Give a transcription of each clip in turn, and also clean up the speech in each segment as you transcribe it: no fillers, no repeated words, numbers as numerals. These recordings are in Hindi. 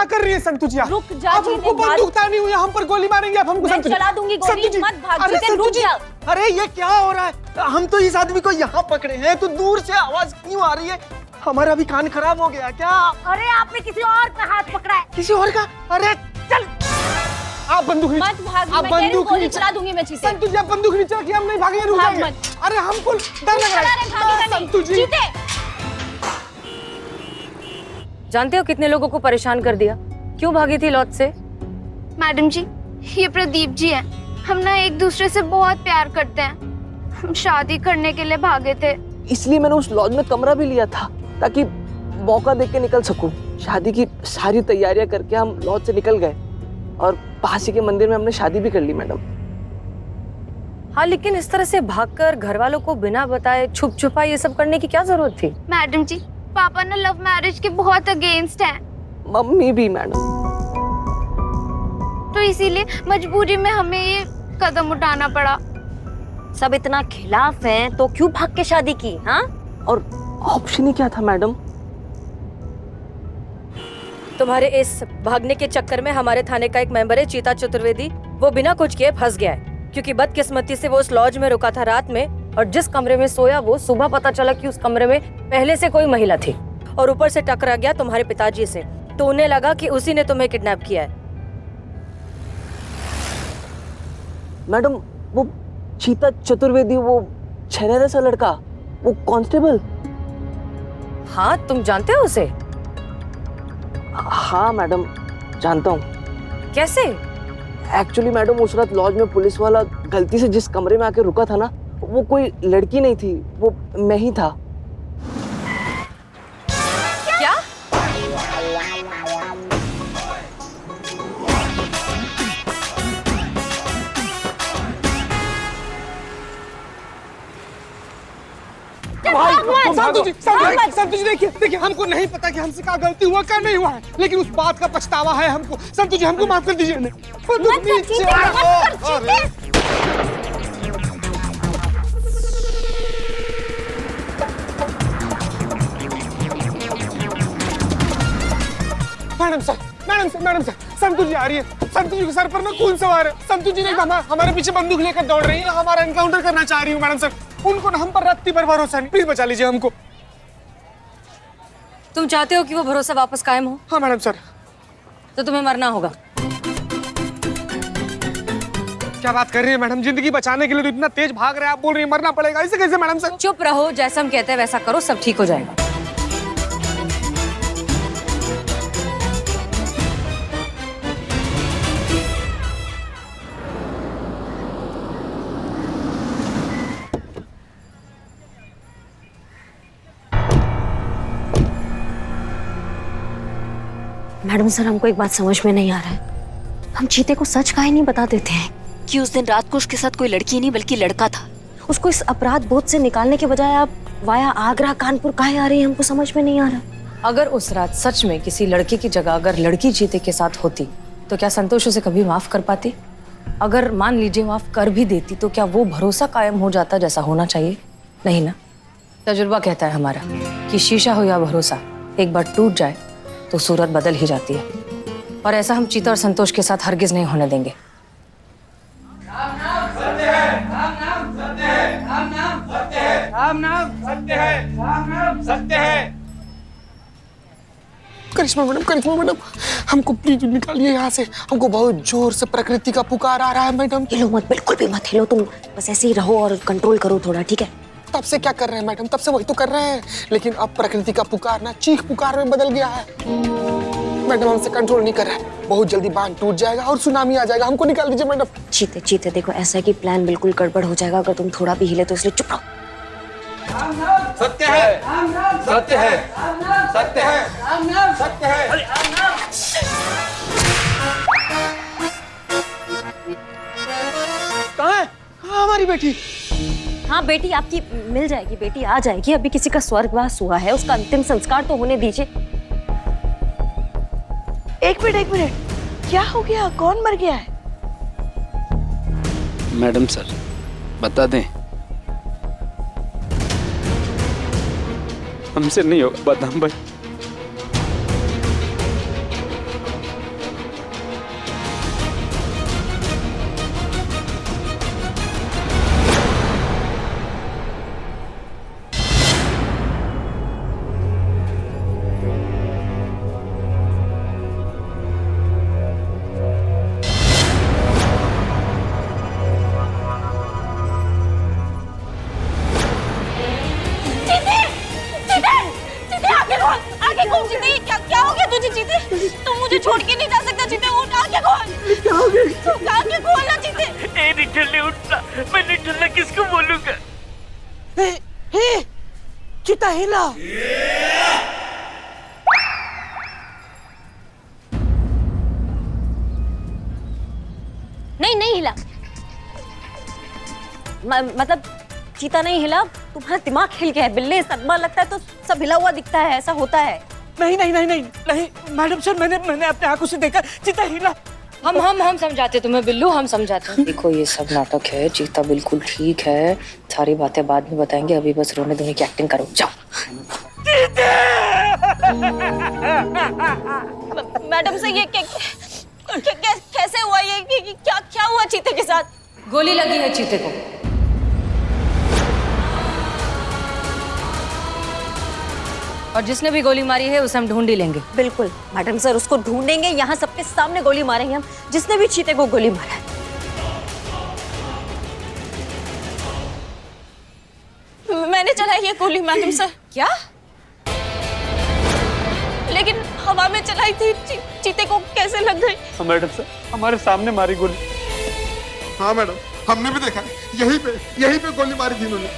कर रही है संतु जी? रुक जा आप हमको बंदूक तानी हुई, हम पर गोली मारेंगे आप हमको? मैं चला दूंगी गोली, मत भाग जीते, रुक जा। अरे ये क्या हो रहा है? हम तो इस आदमी को यहाँ पकड़े हैं, तो दूर से आवाज क्यों आ रही है? हमारा भी कान खराब हो गया क्या? अरे आपने किसी और का हाथ पकड़ा है। किसी और का? अरे चल, आप बंदूक मत भाग, मैं कह रही हूँ गोली चला दूंगी मैं चीते। संतु जी आप बंदूक नीचे रखिए, हम नहीं भागेंगे, रुक जाएंगे। अरे हमको डर लग रहा है संतु जी। चीते, जानते हो कितने लोगों को परेशान कर दिया? क्यों भागी थी लॉज से? मैडम जी, ये प्रदीप जी हैं। हम ना एक दूसरे से बहुत प्यार करते हैं। हम शादी करने के लिए भागे थे। इसलिए मैंने उस लॉज में कमरा भी लिया था, ताकि मौका देख के निकल सकूं। शादी की सारी तैयारियां करके हम लॉज से निकल गए और पास ही के मंदिर में हमने शादी भी कर ली मैडम। हाँ, लेकिन इस तरह से भागकर घर वालों को बिना बताए छुप छुपा ये सब करने की क्या जरूरत थी? मैडम जी, पापा ना लव मैरिज के बहुत अगेंस्ट हैं। मम्मी भी मैडम। तो इसीलिए मजबूरी में हमें ये कदम उठाना पड़ा। सब इतना खिलाफ हैं तो क्यों भाग के शादी की? हाँ, और ऑप्शन ही क्या था मैडम? तुम्हारे इस भागने के चक्कर में हमारे थाने का एक मेंबर है चीता चतुर्वेदी, वो बिना कुछ किए फंस गया है। क्योंकि बदकिस्मती से वो उस लॉज में रुका था रात में, और जिस कमरे में सोया वो सुबह पता चला कि उस कमरे में पहले से कोई महिला थी, और ऊपर से टकरा गया तुम्हारे पिताजी से, तो उन्हें लगा कि उसी ने तुम्हें किडनैप किया है। मैडम, वो चीता चतुर्वेदी, वो छेनेरा सा लड़का, वो कांस्टेबल। हाँ, तुम जानते हो उसे? हाँ मैडम, जानता हूँ। कैसे? एक्चुअली मैडम, उस रात लॉज में पुलिस वाला गलती से जिस कमरे में आके रुका था ना, वो कोई लड़की नहीं थी, वो मैं ही था। क्या? संतु जी देखिए हमको नहीं पता कि हमसे क्या गलती हुआ क्या नहीं हुआ है, लेकिन उस बात का पछतावा है हमको। संतु जी हमको माफ कर दीजिए। मैडम सर, संतु जी आ रही है। संतु जी के सर पर ना खून सवार है। संतु जी ने हमारे पीछे बंदूक लेकर दौड़ रही है, हमारा एनकाउंटर करना चाह रही हूँ मैडम सर। उनको ना हम पर रत्ती पर भरोसा नहीं, प्लीज बचा लीजिए हमको। तुम चाहते हो कि वो भरोसा वापस कायम हो? हाँ मैडम सर। तो तुम्हें मरना होगा। क्या बात कर रही है मैडम? जिंदगी बचाने के लिए तो इतना तेज भाग रहे हैं, आप बोल रही हैं मरना पड़ेगा, ऐसे कैसे मैडम सर? चुप रहो, जैसा हम कहते हैं वैसा करो, सब ठीक हो जाएगा। मैडम सर, हमको एक बात समझ में नहीं आ रहा है, हम चीते को सच काहे नहीं बता देते हैं कि उस दिन रात को उसके साथ कोई लड़की नहीं बल्कि लड़का था। उसको इस अपराध बोध से निकालने के बजाय आप वाया आगरा कानपुर काहे आ रही है, हमको समझ में नहीं आ रहा। अगर उस रात सच में किसी लड़के की जगह अगर लड़की चीते के साथ होती तो क्या संतोष उसे कभी माफ कर पाती? अगर मान लीजिए माफ कर भी देती तो क्या वो भरोसा कायम हो जाता जैसा होना चाहिए? नहीं ना। तजुर्बा कहता है हमारा कि शीशा हो या भरोसा, एक बार टूट जाए तो सूरत बदल ही जाती है, और ऐसा हम चीता और संतोष के साथ हरगिज नहीं होने देंगे। करिश्मा मैडम, हमको प्लीज निकालिए यहाँ से। हमको बहुत जोर से प्रकृति का पुकार आ रहा है मैडम। हिलो मत, बिल्कुल भी मत हिलो, तुम बस ऐसे ही रहो और कंट्रोल करो थोड़ा, ठीक है? तब से क्या कर रहे हैं मैडम? तब से वही तो कर रहे हैं, लेकिन अब प्रकृति का पुकार ना चीख पुकार में बदल गया है मैडम। हमसे कंट्रोल नहीं कर रहा है, बहुत जल्दी बांध टूट जाएगा और सुनामी आ जाएगा। हमको निकाल दीजिए मैडम। चीते देखो, ऐसा है कि प्लान बिल्कुल गड़बड़ हो जाएगा अगर तुम थोड़ा भी हिले, तो इसलिए चुप रहो। सत्य है, सत्य है, सत्य है, सत्य है। कहाँ है? कहाँ हमारी बेटी? हाँ, बेटी आपकी मिल जाएगी, बेटी आ जाएगी। अभी किसी का स्वर्गवास हुआ है, उसका अंतिम संस्कार तो होने दीजिए। एक मिनट, क्या हो गया? कौन मर गया है? मैडम सर बता दें, हमसे नहीं होगा बदनाम भाई। हिला। नहीं नहीं हिला, मतलब चीता नहीं हिला, तुम्हारा दिमाग हिल गया है। बिल्ली सदमा लगता है तो सब हिला हुआ दिखता है, ऐसा होता है। नहीं नहीं नहीं नहीं नहीं मैडम सर, मैंने अपने आंखों से देखा, चीता हिला। हम समझाते तुम्हें बिल्लू, हम समझाते। देखो ये सब नाटक है, चीता बिल्कुल ठीक है, सारी बातें बाद में बताएंगे, अभी बस रोने धोने की एक्टिंग करो, जाओ। मैडम से ये कैसे हुआ, ये क्या हुआ चीते के साथ? गोली लगी है चीते को। और जिसने भी गोली मारी है उसे हम ढूंढ ही लेंगे। बिल्कुल मैडम सर, उसको ढूंढेंगे, यहाँ सबके सामने गोली मारेंगे हम, जिसने भी चीते को गोली मारा है। मैंने चलाई ये गोली मैडम सर। क्या? लेकिन हवा में चलाई थी, चीते को कैसे लग गई? हाँ मैडम सर, हमारे सामने मारी गोली। हाँ मैडम, हमने भी देखा, यहीं पे गोली मारी थी इन्होंने।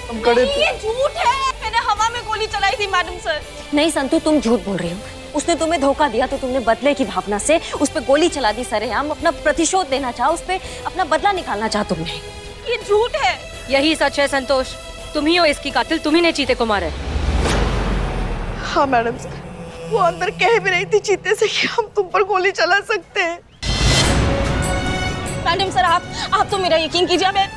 हम खड़े थे। ये झूठ है, मैंने हवा में गोली चलाई थी मैडम सर। नहीं संतू, तुम झूठ बोल रही हो। उसने तुम्हें धोखा दिया तो तुमने बदले की भावना से उस पे गोली चला दी सरेआम, अपना प्रतिशोध लेना चाहा, उस पे अपना बदला निकालना चाहा तुमने। ये झूठ है। यही सच है संतोष, तुम ही हो इसकी कातिल, तुम ही ने चीते को मारा है। हाँ मैडम सर, वो अंदर कह भी रही थी चीते से कि हम तुम पर गोली चला सकते हैं। मैडम सर, आप तो मेरा यकीन कीजिए, मैं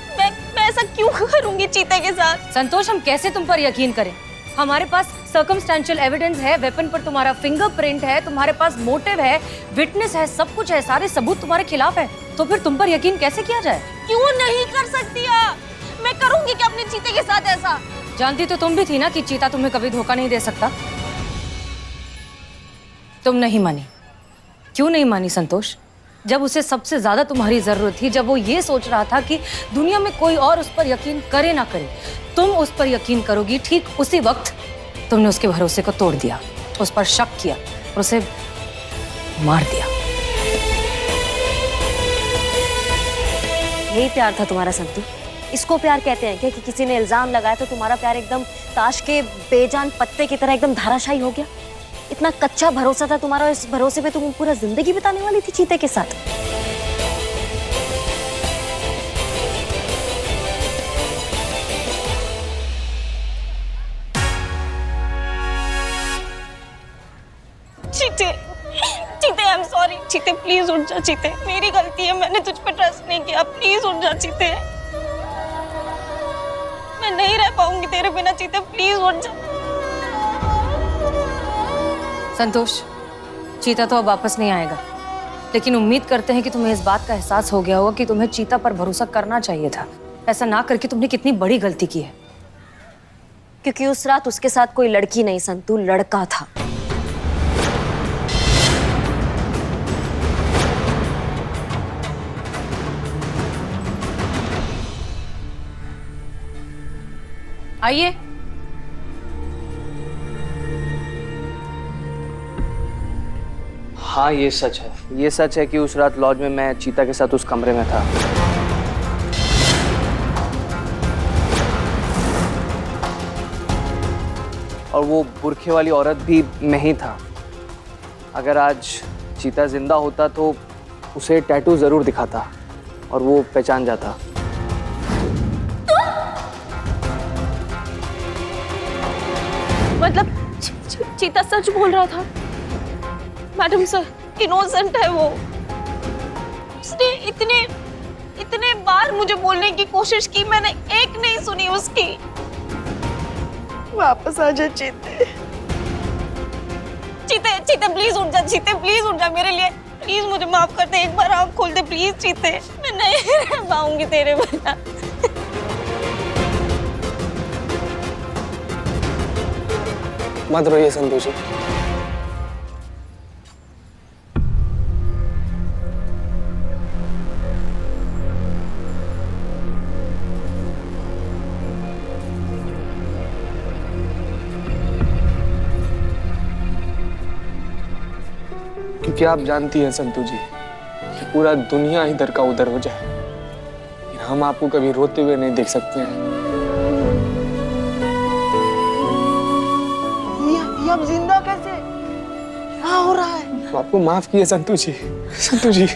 ऐसा क्यों करूंगी चीते के साथ? संतोष, हम कैसे तुम पर यकीन करें? हमारे पास सर्कमस्टेंशियल एविडेंस है, वेपन पर तुम्हारा फिंगरप्रिंट है, तुम्हारे पास मोटिव है, विटनेस है, सब कुछ है, सारे सबूत तुम्हारे खिलाफ है, तो फिर तुम पर यकीन कैसे किया जाए? क्यों नहीं कर सकती आप? मैं करूंगी क्या अपने चीते के साथ ऐसा? जानती तो तुम भी थी ना कि चीता तुम्हें कभी धोखा नहीं दे सकता। तुम नहीं मानी। क्यों नहीं मानी संतोष? जब उसे सबसे ज्यादा तुम्हारी जरूरत थी, जब वो ये सोच रहा था कि दुनिया में कोई और उस पर यकीन करे ना करे, तुम उस पर यकीन करोगी, ठीक उसी वक्त तुमने उसके भरोसे को तोड़ दिया, उस पर शक किया और उसे मार दिया। यही प्यार था तुम्हारा संतू? इसको प्यार कहते हैं क्या कि किसी ने इल्जाम लगाया तो तुम्हारा प्यार एकदम ताश के बेजान पत्ते की तरह एकदम धाराशायी हो गया? इतना कच्चा भरोसा था तुम्हारा, इस भरोसे पे तुम पूरा जिंदगी बिताने वाली थी चीते के साथ? चीते, चीते आई एम सॉरी। चीते प्लीज उठ जा चीते, मेरी गलती है, मैंने तुझ पे ट्रस्ट नहीं किया, प्लीज उठ जा चीते। मैं नहीं रह पाऊंगी तेरे बिना चीते, प्लीज उठ जा। संतोष, चीता तो अब वापस नहीं आएगा, लेकिन उम्मीद करते हैं कि तुम्हें इस बात का एहसास हो गया होगा कि तुम्हें चीता पर भरोसा करना चाहिए था। ऐसा ना करके तुमने कितनी बड़ी गलती की है। क्योंकि उस रात उसके साथ कोई लड़की नहीं संतू, लड़का था। आइए। हाँ ये सच है, ये सच है कि उस रात लॉज में मैं चीता के साथ उस कमरे में था। और वो बुरखे वाली औरत भी मैं ही था। अगर आज चीता जिंदा होता तो उसे टैटू जरूर दिखाता और वो पहचान जाता। मतलब चीता सच बोल रहा था मैडम सर, इनोसेंट है वो। उसने इतने बार मुझे बोलने की कोशिश की, मैंने एक नहीं सुनी उसकी। वापस आ जा चीते। चीते, चीते प्लीज उठ जा, चीते प्लीज उठ जा मेरे लिए, प्लीज मुझे माफ कर दे, एक बार आँख खोल दे प्लीज चीते, मैं नहीं रह पाऊंगी तेरे बिना। मत रोइए संतू जी। क्योंकि आप जानती हैं संतू जी कि पूरा दुनिया इधर का उधर हो जाए, लेकिन हम आपको कभी रोते हुए नहीं देख सकते हैं। हो रहा है? आपको माफ किए संतू जी, संतू जी।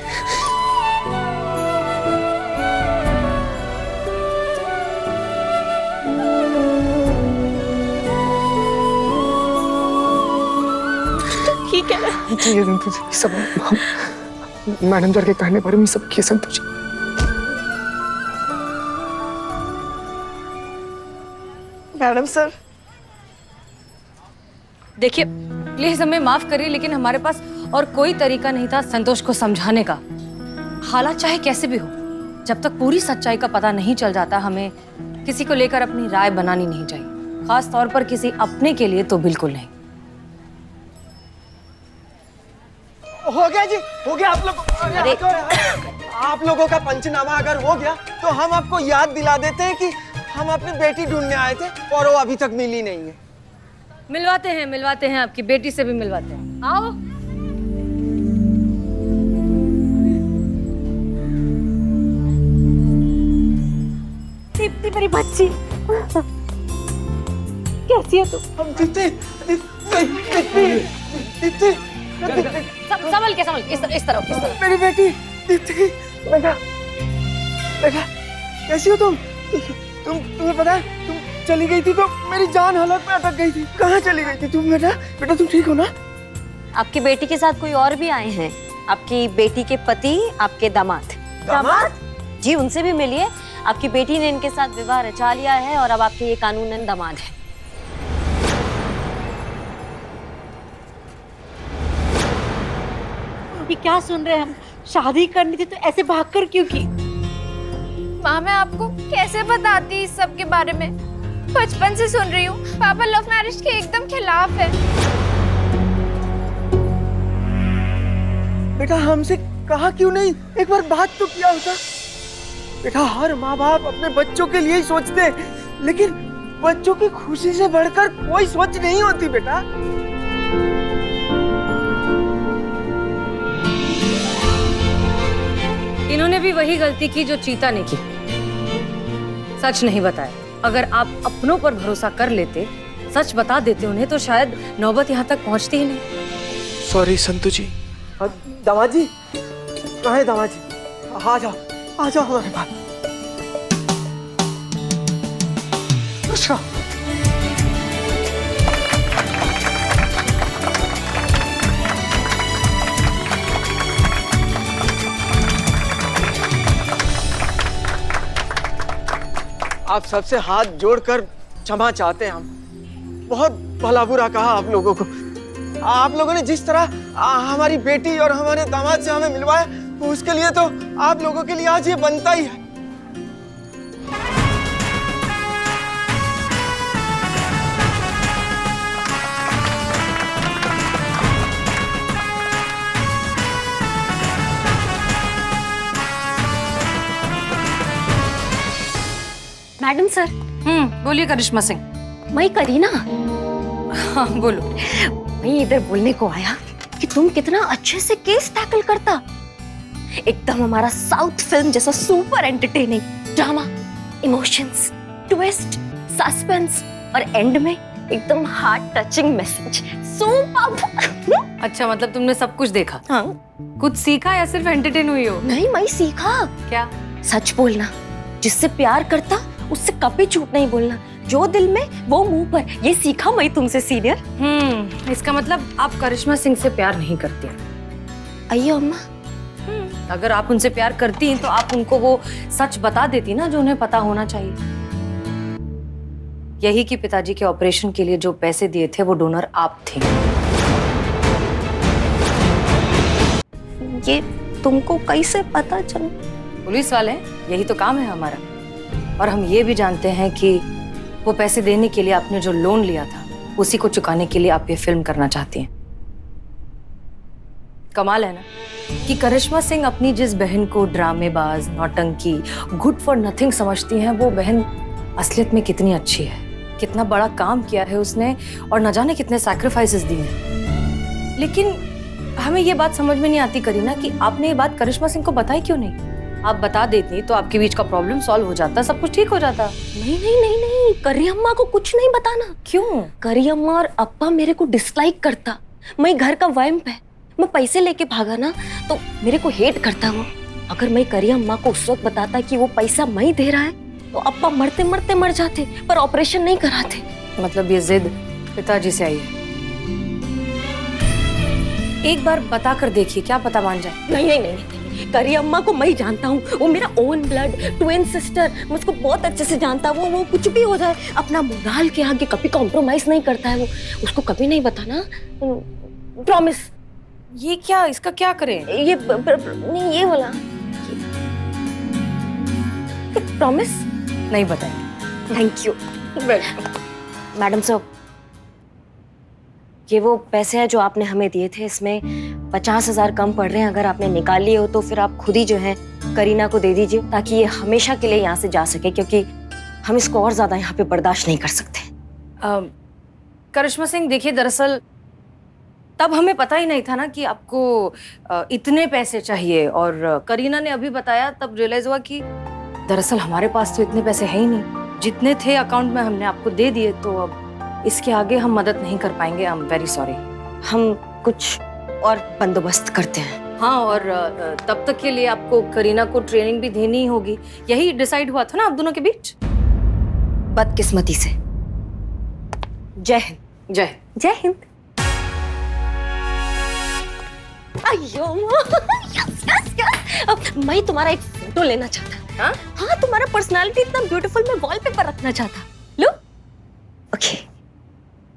ठीक है जी संतू जी, सब मैडम सर के कहने पर भी सब किए संतू जी। मैडम सर, देखिए प्लीज हमें माफ करिए, लेकिन हमारे पास और कोई तरीका नहीं था संतोष को समझाने का। हालात चाहे कैसे भी हो, जब तक पूरी सच्चाई का पता नहीं चल जाता, हमें किसी को लेकर अपनी राय बनानी नहीं चाहिए, खास तौर पर किसी अपने के लिए तो बिल्कुल नहीं। हो गया जी, हो गया। आप लोगों का पंचनामा अगर हो गया तो हम आपको याद दिला देते हैं कि हम अपनी बेटी ढूंढने आए थे और वो अभी तक मिली नहीं है। मिलवाते हैं, आपकी बेटी से भी मिलवाते हैं। आओ। दीप्ति मेरी बच्ची, कैसी है तू? हम दीप्ति, दीप्ति, संभल के इस तरफ। मेरी बेटी दीप्ति, बेटा, कैसी हो तुम? तुम्हें पता है, तुम चली गई थी तो मेरी जान हालत में अटक गई थी। कहाँ चली गई थी तुम बेटा? बेटा तुम ठीक हो ना? आपकी बेटी के साथ कोई और भी आए हैं, आपकी बेटी के पति, आपके दामाद। दामाद? जी, उनसे भी मिलिए। आपकी बेटी ने इनके साथ विवाह रचा लिया है और अब आपके ये कानूनन दामाद है। ये क्या सुन रहे हैं हम? शादी करनी थी तो ऐसे भागकर क्यों की? माँ, मैं आपको कैसे बताती इस सब के बारे में? बचपन से सुन रही हूँ, पापा लव मैरिज के एकदम खिलाफ है। बेटा हमसे कहा क्यों नहीं? एक बार बात तो किया होता। बेटा हर माँ बाप अपने बच्चों के लिए ही सोचते हैं, लेकिन बच्चों की खुशी से बढ़कर कोई सोच नहीं होती बेटा। इन्होंने भी वही गलती की जो चीता ने की, सच नहीं बताया। अगर आप अपनों पर भरोसा कर लेते, सच बता देते उन्हें, तो शायद नौबत यहाँ तक पहुँचती ही नहीं। सॉरी संतू जी। दामाद जी, कहाँ है दामाद जी? आ जाओ हमारे पास। अच्छा, आप सबसे हाथ जोड़कर क्षमा चाहते हैं हम। बहुत भला बुरा कहा आप लोगों को। आप लोगों ने जिस तरह हमारी बेटी और हमारे दामाद से हमें मिलवाया, तो उसके लिए तो आप लोगों के लिए आज ये बनता ही है। Madam sir. बोलिए करिश्मा सिंह। मैं करीना। हाँ बोलो। मैं इधर बोलने को आया कि तुम कितना अच्छे से केस टैकल करता। एकदम हमारा साउथ फिल्म जैसा super entertaining drama, emotions, twist, suspense और एंड में एकदम हार्ट टचिंग मैसेज। सुपर। अच्छा, मतलब तुमने सब कुछ देखा? हाँ। कुछ सीखा या सिर्फ एंटरटेन हुई हो? नहीं, मैं सीखा। क्या? सच बोलना, जिससे प्यार करता उससे कभी झूठ नहीं बोलना, जो दिल में वो मुंह पर। ये सीखा मैं तुमसे सीनियर। इसका मतलब आप करिश्मा सिंह से प्यार नहीं करती? आइए अम्मा। अगर आप उनसे प्यार करती तो आप उनको वो सच बता देती ना जो उन्हें पता होना चाहिए। यही कि पिताजी के ऑपरेशन के लिए जो पैसे दिए थे वो डोनर आप थे। ये तुमको कैसे पता चला? पुलिस वाले हैं, यही तो काम है हमारा। और हम ये भी जानते हैं कि वो पैसे देने के लिए आपने जो लोन लिया था, उसी को चुकाने के लिए आप ये फिल्म करना चाहती हैं। कमाल है ना कि करिश्मा सिंह अपनी जिस बहन को ड्रामेबाज, नौटंकी, गुड फॉर नथिंग समझती हैं, वो बहन असलियत में कितनी अच्छी है। कितना बड़ा काम किया है उसने और न जाने कितने सैक्रिफाइसेस दिए हैं। लेकिन हमें ये बात समझ में नहीं आती करीना कि आपने ये बात करिश्मा सिंह को बताई क्यों नहीं? आप बता देती तो आपके बीच का प्रॉब्लम सॉल्व हो जाता, सब कुछ ठीक हो जाता। नहीं नहीं नहीं नहीं, करी अम्मा को कुछ नहीं बताना। क्यों? करी अम्मा और अप्पा मेरे को डिसलाइक करता। मैं घर का वैम्प है। मैं पैसे लेके भागा ना तो मेरे को हेट करता वो। अगर मैं करी अम्मा को उस वक्त बताता कि वो पैसा मैं दे रहा है तो अप्पा मरते मरते मर जाते, पर ऑपरेशन नहीं कराते। मतलब ये जिद पिताजी से आई है। एक बार बता कर देखिए, क्या पता मान जाए। नहीं नहीं नहीं, नहीं। करी अम्मा को मैं जानता हूँ, वो मेरा ओन ब्लड ट्विन सिस्टर, मुझको बहुत अच्छे से जानता है। वो कुछ भी हो जाए अपना मोराल के आगे कभी कॉम्प्रोमाइज नहीं करता है वो। उसको कभी नहीं बताना, प्रॉमिस। ये क्या, इसका क्या करें? नहीं ये वाला प्रॉमिस नहीं बताएंगे। थैंक यू मैडम साहब। ये वो पैसे हैं जो आपने हमें दिए थे, इसमें 50,000 कम पड़ रहे हैं। अगर आपने निकाल लिए हो तो फिर आप खुद ही जो है करीना को दे दीजिए, ताकि ये हमेशा के लिए यहाँ से जा सके, क्योंकि हम इसको और ज्यादा यहाँ पे बर्दाश्त नहीं कर सकते। करिश्मा सिंह, देखिए दरअसल तब हमें पता ही नहीं था ना कि आपको इतने पैसे चाहिए, और करीना ने अभी बताया तब रियलाइज हुआ कि दरअसल हमारे पास तो इतने पैसे है ही नहीं। जितने थे अकाउंट में हमने आपको दे दिए, तो अब इसके आगे हम मदद नहीं कर पाएंगे। I am very sorry. हम कुछ और बंदोबस्त करते हैं। हाँ, और तब तक के लिए आपको करीना को ट्रेनिंग भी देनी ही होगी। यही डिसाइड हुआ था ना आप दोनों के बीच? बदकिस्मती से। जय हिंद। जय जय हिंद। अयो यस यस यस। अब मैं तुम्हारा एक फोटो लेना चाहता। हाँ हाँ, तुम्हारा पर्सनालिटी इतना ब्यूटीफुल, मैं वॉलपेपर रखना चाहता। लो ओके।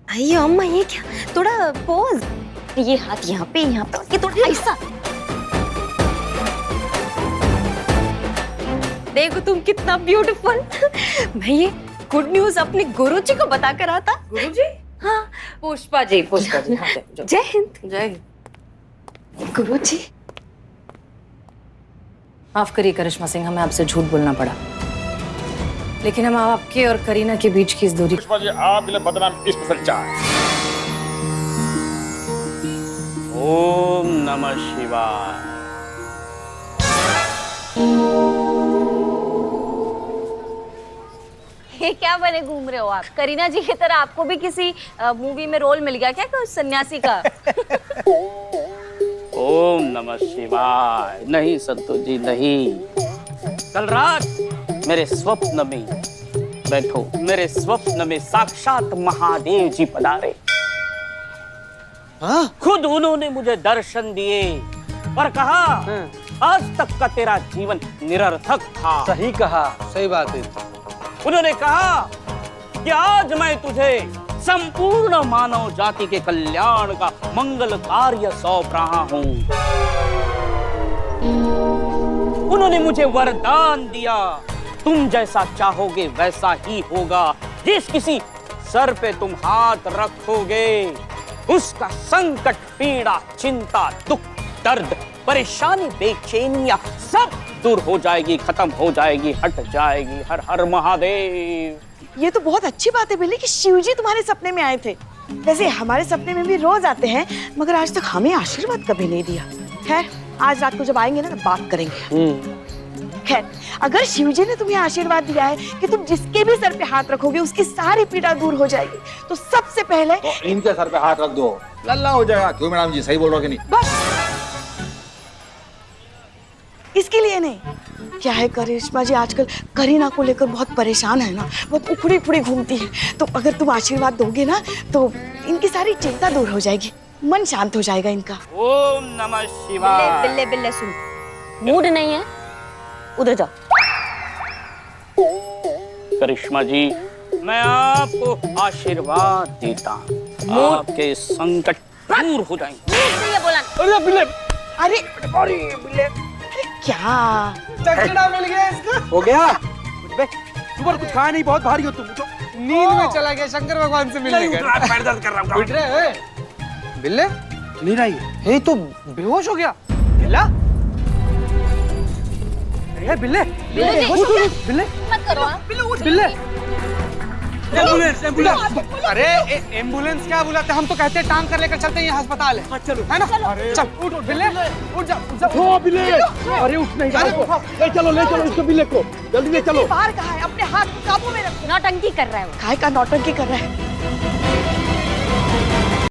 अयो अम्मा, ये क्या, थोड़ा पोज, ये हाथ यहाँ पे ये थोड़ा ऐसा। देखो तुम कितना ब्यूटीफुल। मैं ये गुड न्यूज अपने गुरुजी को बता कर आता। गुरुजी? हाँ पुष्पा जी, पुष्पा जी। जय हिंद। जय हिंद। गुरुजी माफ करिए करिश्मा सिंह, हमें आपसे झूठ बोलना पड़ा, लेकिन हम आपके और करीना के बीच की इस दूरी। पुष्पा जी, आप मिले बदनाम स्पेशल चाय। ओम नमः शिवाय। ये क्या बने घूम रहे हो आप? करीना जी की तरह आपको भी किसी मूवी में रोल मिल गया क्या, कोई सन्यासी का? ओम नमः शिवाय। नहीं संतोष जी, नहीं। कल रात मेरे स्वप्न में, बैठो, मेरे स्वप्न में साक्षात महादेव जी पधारे। हाँ? खुद उन्होंने मुझे दर्शन दिए और कहा, आज तक का तेरा जीवन निरर्थक था। सही कहा, सही बात है। उन्होंने कहा कि आज मैं तुझे संपूर्ण मानव जाति के कल्याण का मंगल कार्य सौंप रहा हूं। उन्होंने मुझे वरदान दिया, तुम जैसा चाहोगे वैसा ही होगा। जिस किसी सर पे तुम हाथ रखोगे उसका संकट, पीड़ा, चिंता, दुख, दर्द, परेशानी, बेचैनियां सब दूर हो जाएगी, खत्म हो जाएगी, हट जाएगी। हर हर महादेव। ये तो बहुत अच्छी बात है बिल्ली कि शिवजी तुम्हारे सपने में आए थे। वैसे हमारे सपने में भी रोज आते हैं, मगर आज तक हमें आशीर्वाद कभी नहीं दिया। खैर, आज रात को जब आएंगे ना तो बात करेंगे। खैर, अगर शिवजी ने तुम्हें आशीर्वाद दिया है कि तुम जिसके भी सर पे हाथ रखोगे उसकी सारी पीड़ा दूर हो जाएगी, तो सबसे पहले तो इनके सर पे हाथ रख दो, लल्ला हो जाएगा। क्यों मैडम जी, सही बोल रहे हो कि नहीं? बस इसके लिए नहीं। क्या है करिश्मा जी, आजकल करीना को लेकर बहुत परेशान है ना, बहुत उखड़ी उखड़ी घूमती है। तो अगर तुम आशीर्वाद दोगे ना तो इनकी सारी चिंता दूर हो जाएगी, मन शांत हो जाएगा इनका। ओम नमः शिवाय। बिल्ले बिल्ले सुन, मूड नहीं है, उधर जाओ। करिश्मा जी, मैं आपको आशीर्वाद देता हूँ, आपके संकट दूर हो जाएंगे। ये बोला अरे बिल्ले, अरे क्या चकचड़ा मिल गया इसका? हो गया? सुबह कुछ खाया नहीं, बहुत भारी हो तुम। तो नींद में चला गया शंकर भगवान से मिलने गया। पैर दर्द कर रहा हूँ। उठ रहे हैं? बिल्ले नहीं रही है, तो बेहोश हो गया। बिल्ला, अरे बिल्ले, बिल्ले मत करो हाँ। बिल्ले, एम्बुलेंस, एम्बुलेंस। अरे एम्बुलेंस क्या बुलाते, हम तो कहते हैं टांग कर लेकर चलते हैं, ये अस्पताल है। चलो, है ना? चल उठ उठ बिल्ले, उठ जा उठ जा। ओ बिल्ले, अरे उठ नहीं रहा है। ले चलो इसको, बिल्ले को जल्दी ले चलो। बाहर कहाँ है? अपने हाथ को काबू में रखो। नौटंकी कर रहा है वो। काय का नौटंकी कर रहा है?